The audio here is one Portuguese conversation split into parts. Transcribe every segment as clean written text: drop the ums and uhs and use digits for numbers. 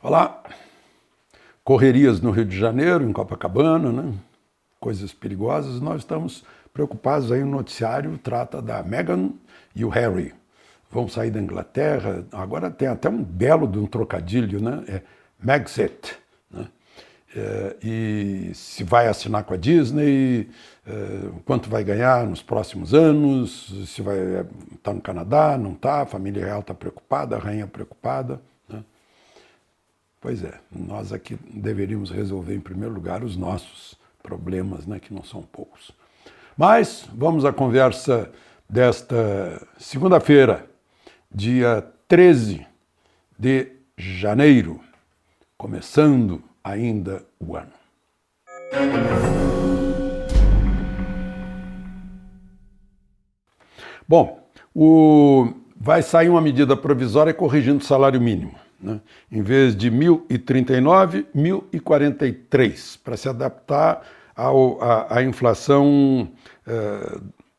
Olá, correrias no Rio de Janeiro, em Copacabana, né? Coisas perigosas. Nós estamos preocupados aí, o noticiário trata da Meghan e o Harry. Vão sair da Inglaterra, agora tem até um belo de um trocadilho, né? É Megxit, né? E se vai assinar com a Disney, quanto vai ganhar nos próximos anos, se vai estar no Canadá, não está, a família real está preocupada, a rainha preocupada, né? Pois é, nós aqui deveríamos resolver em primeiro lugar os nossos problemas, né, que não são poucos. Mas vamos à conversa desta segunda-feira, dia 13 de janeiro, começando ainda o ano. Bom, vai sair uma medida provisória corrigindo o salário mínimo, né? Em vez de 1.039, 1.043, para se adaptar à inflação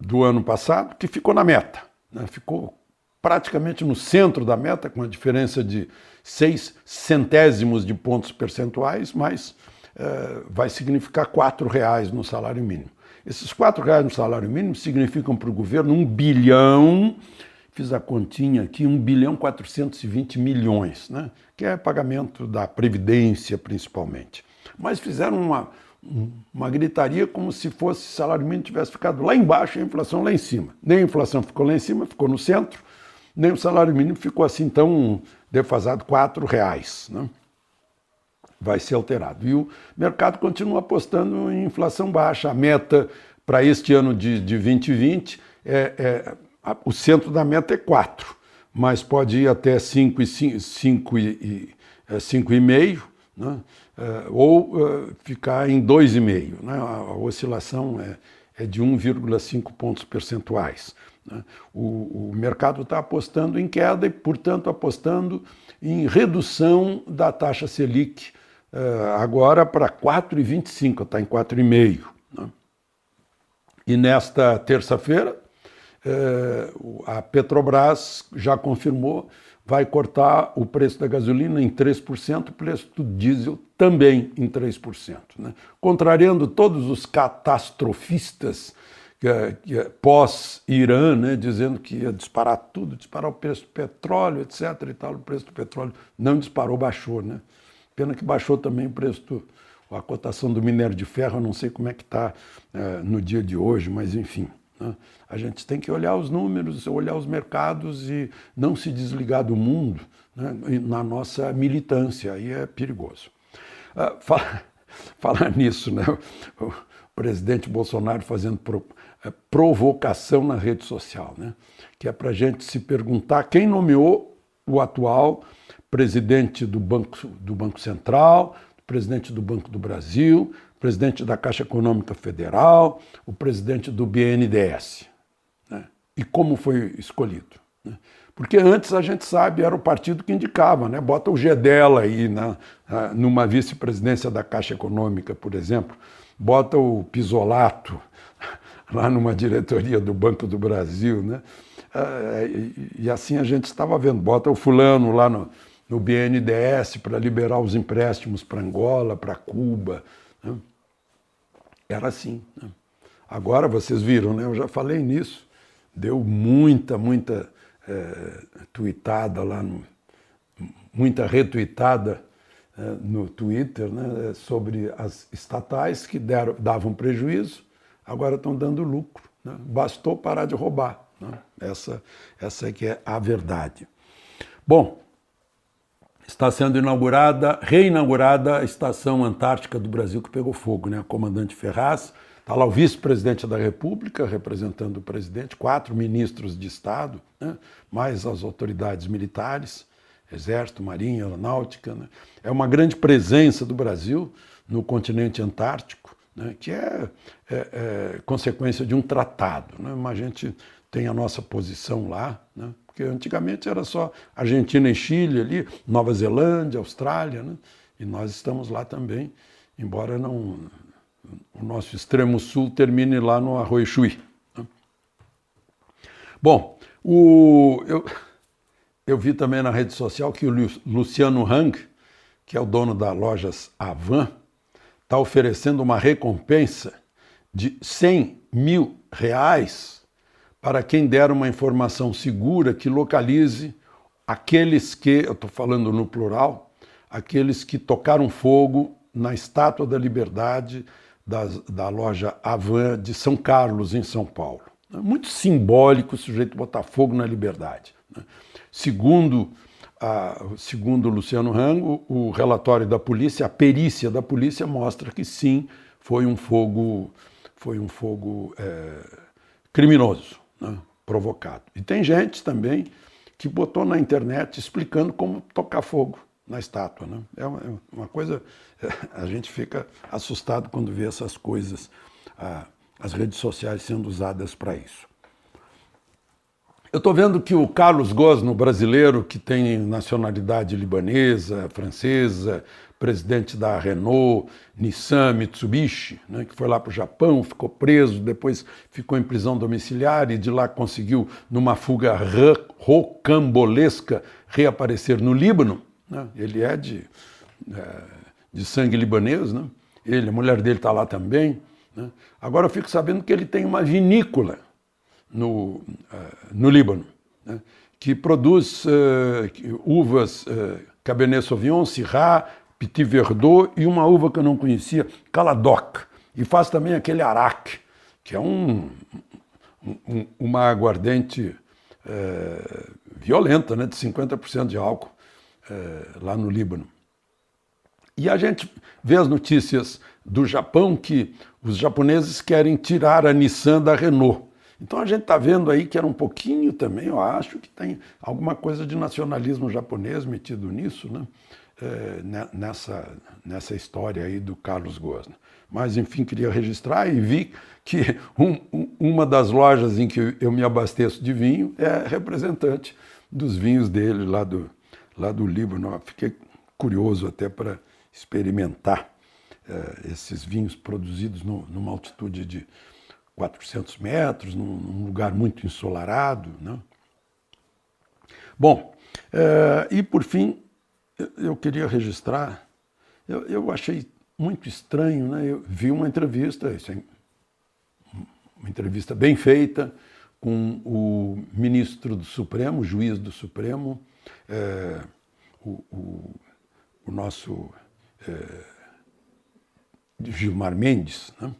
do ano passado, que ficou na meta, né? Ficou praticamente no centro da meta, com a diferença de 6 centésimos de pontos percentuais, mas vai significar R$4 no salário mínimo. Esses R$4 no salário mínimo significam para o governo 1 bilhão, fiz a continha aqui, 1.420 bilhões, né? Que é pagamento da Previdência, principalmente. Mas fizeram uma gritaria como se fosse o salário mínimo tivesse ficado lá embaixo e a inflação lá em cima. Nem a inflação ficou lá em cima, ficou no centro, nem o salário mínimo ficou assim tão defasado, R$4, né? Vai ser alterado. E o mercado continua apostando em inflação baixa. A meta para este ano de 2020 o centro da meta é 4, mas pode ir até 5,5, né? Ou ficar em 2,5. Né? A oscilação é de 1,5 pontos percentuais. Né? O mercado está apostando em queda e, portanto, apostando em redução da taxa Selic agora para 4,25, está em 4,5. Né? E nesta terça-feira, a Petrobras já confirmou, vai cortar o preço da gasolina em 3%, o preço do diesel também em 3%. Né? Contrariando todos os catastrofistas pós-Irã, né, dizendo que ia disparar tudo, disparar o preço do petróleo, etc. e tal. O preço do petróleo não disparou, baixou, né? Pena que baixou também o preço a cotação do minério de ferro, eu não sei como é que está no dia de hoje, mas enfim. Né? A gente tem que olhar os números, olhar os mercados e não se desligar do mundo, né, na nossa militância, aí é perigoso. Falar nisso, né, o presidente Bolsonaro fazendo provocação na rede social, né, que é para a gente se perguntar quem nomeou o atual presidente do Banco Central, presidente do Banco do Brasil, presidente da Caixa Econômica Federal, o presidente do BNDES. Né? E como foi escolhido? Né? Porque antes, a gente sabe, era o partido que indicava, né? Bota o Gedela aí numa vice-presidência da Caixa Econômica, por exemplo, bota o Pisolato lá numa diretoria do Banco do Brasil, né? E assim a gente estava vendo, bota o fulano lá no BNDES para liberar os empréstimos para Angola, para Cuba, né? Era assim, né? Agora vocês viram, né? Eu já falei nisso, deu muita tweetada lá, muita retweetada no Twitter, né? Sobre as estatais que davam prejuízo, agora estão dando lucro, né? Bastou parar de roubar, né? Essa é que é a verdade. Bom, está sendo reinaugurada a Estação Antártica do Brasil, que pegou fogo, né? A comandante Ferraz, está lá o vice-presidente da República, representando o presidente, 4 ministros de Estado, né? Mais as autoridades militares, Exército, Marinha, Aeronáutica, né? É uma grande presença do Brasil no continente antártico, né? Que é consequência de um tratado, né? Mas a gente tem a nossa posição lá, né? Porque antigamente era só Argentina e Chile ali, Nova Zelândia, Austrália, né? E nós estamos lá também, embora o nosso extremo sul termine lá no Arroio Chuí, né? Bom, eu vi também na rede social que o Luciano Hang que é o dono da Lojas Havan, está oferecendo uma recompensa de R$100.000 para quem der uma informação segura que localize aqueles que, eu estou falando no plural, aqueles que tocaram fogo na Estátua da Liberdade da loja Havan de São Carlos, em São Paulo. É muito simbólico o sujeito botar fogo na liberdade. Segundo Luciano Rango, o relatório da polícia, a perícia da polícia mostra que sim, foi um fogo criminoso, né, provocado. E tem gente também que botou na internet explicando como tocar fogo na estátua, né? É uma coisa, a gente fica assustado quando vê essas coisas, as redes sociais sendo usadas para isso. Eu estou vendo que o Carlos Ghosn, brasileiro, que tem nacionalidade libanesa, francesa, presidente da Renault, Nissan, Mitsubishi, né, que foi lá para o Japão, ficou preso, depois ficou em prisão domiciliar e de lá conseguiu, numa fuga rocambolesca, reaparecer no Líbano. Né? Ele é de sangue libanês, né? A mulher dele está lá também. Né? Agora eu fico sabendo que ele tem uma vinícola no Líbano, né, que produz uvas Cabernet Sauvignon, Syrah, Petit Verdot e uma uva que eu não conhecia, Caladoc. E faz também aquele Arak, que é uma aguardente violenta, né, de 50% de álcool lá no Líbano. E a gente vê as notícias do Japão que os japoneses querem tirar a Nissan da Renault. Então a gente está vendo aí que era um pouquinho também, eu acho que tem alguma coisa de nacionalismo japonês metido nisso, né? Nessa história aí do Carlos Ghosn. Mas enfim, queria registrar e vi que uma das lojas em que eu me abasteço de vinho é representante dos vinhos dele lá do Líbano. Eu fiquei curioso até para experimentar esses vinhos produzidos numa altitude de 400 metros, num lugar muito ensolarado, né? Bom, e por fim, eu queria registrar, eu achei muito estranho, né? Eu vi uma entrevista bem feita, com o ministro do Supremo, o juiz do Supremo, o nosso Gilmar Mendes, né?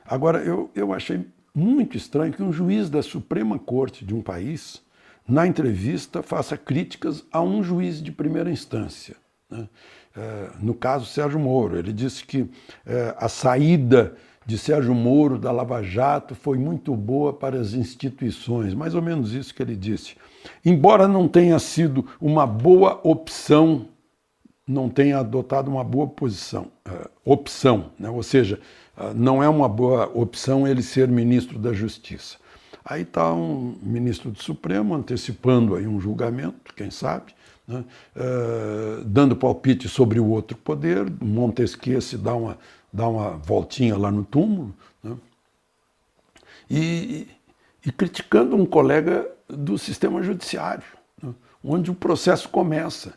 Agora, eu achei muito estranho que um juiz da Suprema Corte de um país, na entrevista, faça críticas a um juiz de primeira instância, né? No caso, Sérgio Moro. Ele disse que a saída de Sérgio Moro da Lava Jato foi muito boa para as instituições, mais ou menos isso que ele disse. Embora não tenha sido uma boa opção, não tenha adotado uma boa opção, né? Ou seja, não é uma boa opção ele ser ministro da Justiça. Aí está um ministro do Supremo antecipando aí um julgamento, quem sabe, né? Dando palpite sobre o outro poder. Montesquieu se dá uma voltinha lá no túmulo, né? E criticando um colega do sistema judiciário, né? Onde o processo começa,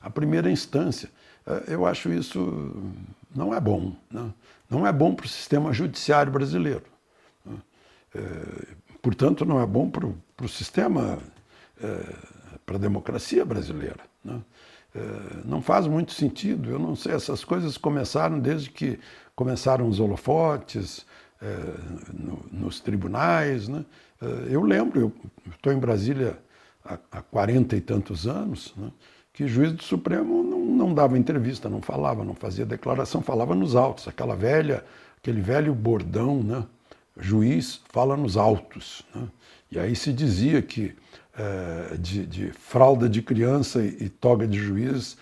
a primeira instância. Eu acho isso não é bom, né? Não é bom para o sistema judiciário brasileiro. Portanto, não é bom para o sistema, para a democracia brasileira, né? Não faz muito sentido. Eu não sei, essas coisas começaram desde que começaram os holofotes nos tribunais, né? Eu lembro, eu estou em Brasília há 40 e tantos anos, né? Que juiz do Supremo não dava entrevista, não falava, não fazia declaração, falava nos autos, aquele velho bordão, né? Juiz fala nos autos, né? E aí se dizia que de fralda de criança e toga de juiz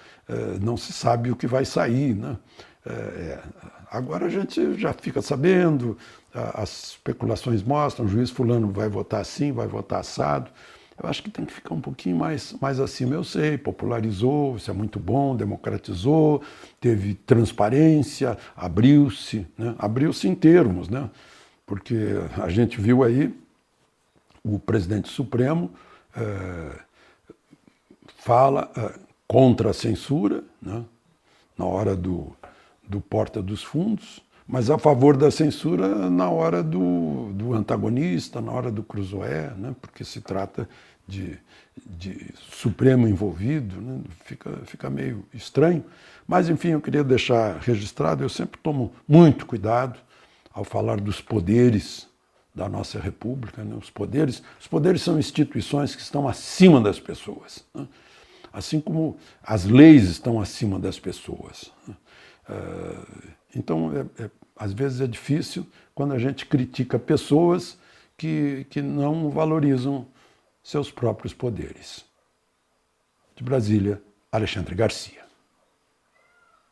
não se sabe o que vai sair, né? Agora a gente já fica sabendo, as especulações mostram, o juiz fulano vai votar assim, vai votar assado. Eu acho que tem que ficar um pouquinho mais acima. Eu sei, popularizou, isso é muito bom, democratizou, teve transparência, abriu-se, né? Abriu-se em termos, né? Porque a gente viu aí o presidente Supremo fala contra a censura, né? na hora do Porta dos Fundos, mas a favor da censura na hora do antagonista, na hora do Cruzoé, né? Porque se trata de Supremo envolvido, né? Fica meio estranho. Mas, enfim, eu queria deixar registrado, eu sempre tomo muito cuidado ao falar dos poderes da nossa República, né? Os poderes são instituições que estão acima das pessoas, né? Assim como as leis estão acima das pessoas, né? Então, às vezes é difícil quando a gente critica pessoas que não valorizam seus próprios poderes. De Brasília, Alexandre Garcia.